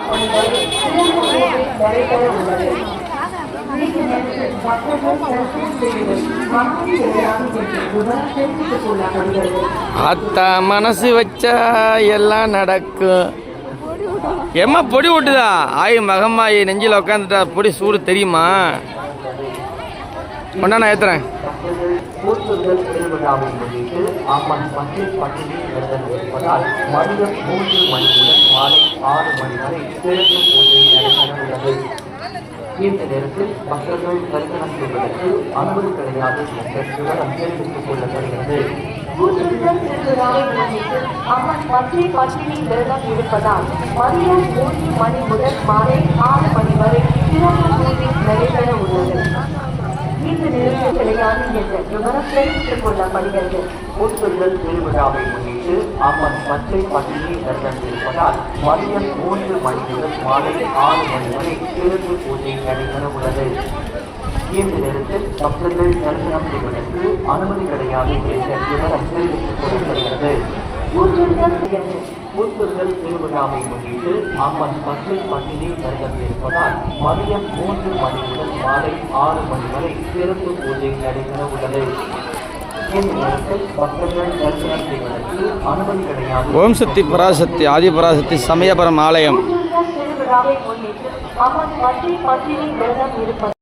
மணி வரை சிறப்பு பூஜை நடைபெற உள்ளது. அத்தா மனசு வச்சா எல்லாம் நடக்கும். எம்மா பொடி ஓட்டுதா ஆயி மகம்மாயி நெஞ்சில் உட்காந்துட்டா பொடி சூடு தெரியுமா? கொண்டா நான் ஏத்துறேன். திருவிழாவை முன்னிட்டு அம்மன் பட்டில் பட்டினி விரதம் இருப்பதால் மதியம் 3 மணி முதல் மாலை 6 மணி வரை சிறப்பு பூஜை நடைபெற உள்ளது. இந்த நேரத்தில் பக்தர்கள் தரிசனம் செய்வதற்கு அனுமதி கிடையாது என்ற விவரம் தெரிவித்துக் கொள்ளப்படுகிறது. திருவிழாவை முன்னிட்டு அம்மன் பட்டில் பட்டினி விரதம் இருப்பதால் மதியம் 3 மணி முதல் மாலை 6 மணி வரை சிறப்பு பூஜை நடைபெற உள்ளது. இந்த நேரத்தில் கிடையாது என்ற விவரம் தெரிவித்துக் கொள்ளப்படுகிறது. ஊர்சுழல் திருவிழாவை முன்னிட்டு அம்மன் பச்சை பட்டினி விரதம் இருப்பதால் மதியம் 3 மணி முதல் மாலை 6 மணி வரை சிறப்பு பூஜை நடைபெற உள்ளது. இந்த நேரத்தில் பக்தர்கள் தரிசனம் செய்வதற்கு அனுமதி கிடையாது என்ற விவரம் தெரிவித்துக் கொள்ளப்படுகிறது. ஊர்சுழல் திருவிழாவை முன்னிட்டு அம்மன் பச்சை பட்டினி விரதம் இருப்பதால் மதியம் 3 மணி முதல் மாலை 6 மணி வரை சிறப்பு பூஜை நடைபெற உள்ளது. இந்த நேரத்தில் பக்தர்கள் தரிசனம் செய்வதற்கு அனுமதி கிடையாது. ஓம் சக்தி பராசக்தி ஆதிபராசக்தி சமயபுரம் ஆலயம். திருவிழாவை முன்னிட்டு அம்மன் பச்சை பட்டினி விரதம் இருப்பது